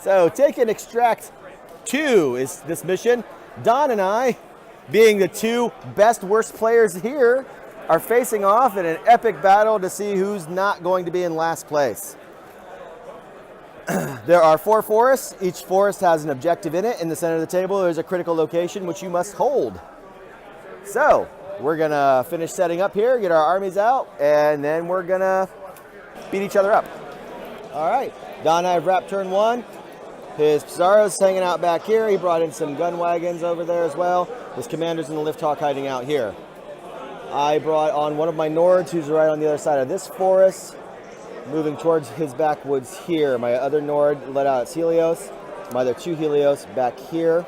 So take and extract 2 is this mission. Don and I, being the 2 best worst players here, are facing off in an epic battle to see who's not going to be in last place. There are 4 forests. Each forest has an objective in it. In the center of the table, there's a critical location which you must hold. So we're gonna finish setting up here, get our armies out, and then we're gonna beat each other up. All right, Don and I have wrapped turn 1. His Pizarro's hanging out back here. He brought in some gun wagons over there as well. His commander's in the lift hawk hiding out here. I brought on one of my Nords who's right on the other side of this forest, moving towards his backwoods here. My other Nord let out its Helios. My other 2 Helios back here,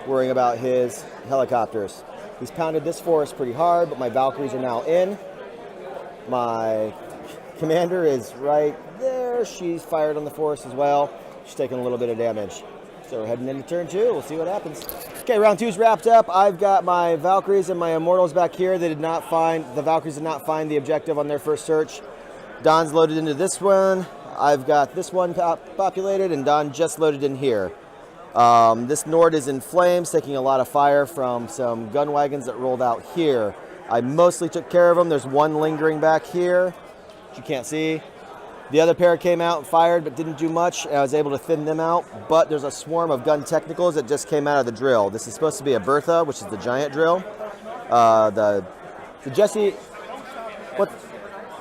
worrying about his helicopters. He's pounded this forest pretty hard, but my Valkyries are now in. My commander is right there. She's fired on the forest as well. She's taking a little bit of damage. So we're heading into turn 2. We'll see what happens. Okay, round 2's wrapped up. I've got my Valkyries and my Immortals back here. The Valkyries did not find the objective on their first search. Don's loaded into this one. I've got this one populated, and Don just loaded in here. This Nord is in flames, taking a lot of fire from some gun wagons that rolled out here. I mostly took care of them. There's one lingering back here, which you can't see. The other pair came out and fired, but didn't do much. I was able to thin them out, but there's a swarm of gun technicals that just came out of the drill. This is supposed to be a Bertha, which is the giant drill. The Jesse, what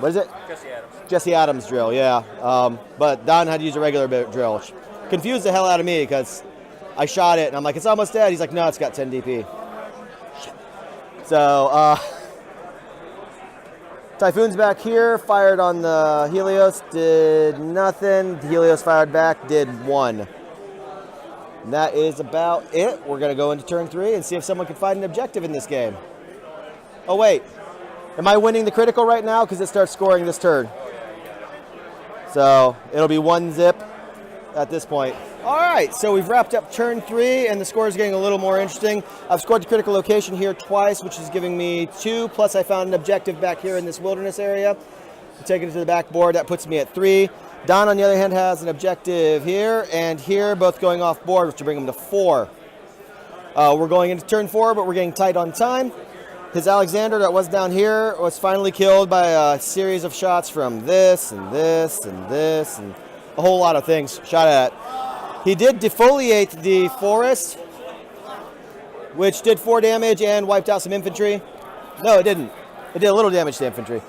is it? Jesse Adams. Jesse Adams drill, yeah. But Don had to use a regular drill. Confused the hell out of me because I shot it and I'm like, it's almost dead. He's like, no, it's got 10 DP. So, Typhoon's back here, fired on the Helios, did nothing. The Helios fired back, did 1. And that is about it. We're gonna go into turn 3 and see if someone can find an objective in this game. Oh wait, am I winning the critical right now? Because it starts scoring this turn. So it'll be 1-0 at this point. All right, so we've wrapped up turn 3 and the score is getting a little more interesting. I've scored the critical location here twice, which is giving me 2, plus I found an objective back here in this wilderness area. I'm taking it to the backboard, that puts me at 3. Don, on the other hand, has an objective here and here, both going off board, which will bring him to 4. We're going into turn 4, but we're getting tight on time. His Alexander that was down here was finally killed by a series of shots from this and this and this and a whole lot of things shot at. He did defoliate the forest, which did 4 damage and wiped out some infantry. No, it didn't. It did a little damage to infantry.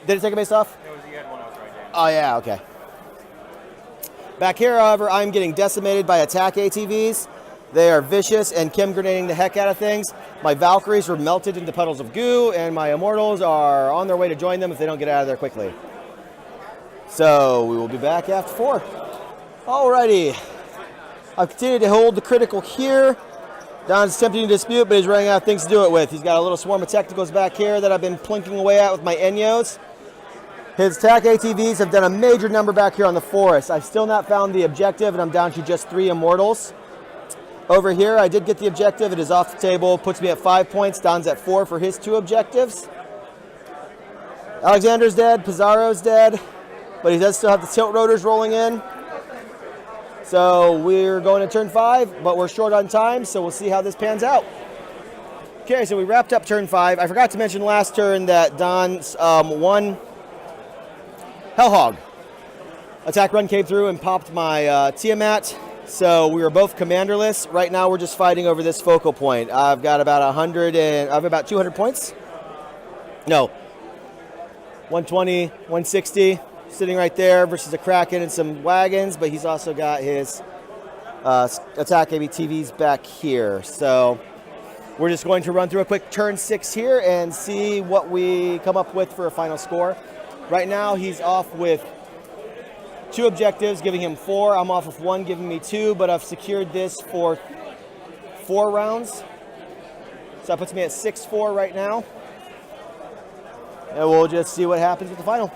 Did it take a base off? No, you had one off right there. Oh, yeah, okay. Back here, however, I'm getting decimated by attack ATVs. They are vicious and chem grenading the heck out of things. My Valkyries were melted into puddles of goo, and my Immortals are on their way to join them if they don't get out of there quickly. So we will be back after 4. Alrighty. I've continued to hold the critical here. Don's attempting to dispute, but he's running out of things to do it with. He's got a little swarm of technicals back here that I've been plinking away at with my Enyos. His attack ATVs have done a major number back here on the forest. I've still not found the objective, and I'm down to just 3 Immortals. Over here, I did get the objective. It is off the table. Puts me at 5 points. Don's at 4 for his 2 objectives. Alexander's dead. Pizarro's dead. But he does still have the tilt rotors rolling in. So we're going to turn 5, but we're short on time, so we'll see how this pans out. Okay, so we wrapped up turn 5. I forgot to mention last turn that Don's one Hellhog attack run came through and popped my Tiamat. So we were both commanderless. Right now we're just fighting over this focal point. I've got about 200 points. No, 120, 160. Sitting right there versus a Kraken and some wagons, but he's also got his attack ABTVs back here. So we're just going to run through a quick turn 6 here and see what we come up with for a final score. Right now he's off with 2 objectives, giving him 4. I'm off with 1, giving me 2, but I've secured this for 4 rounds. So that puts me at 6-4 right now. And we'll just see what happens with the final.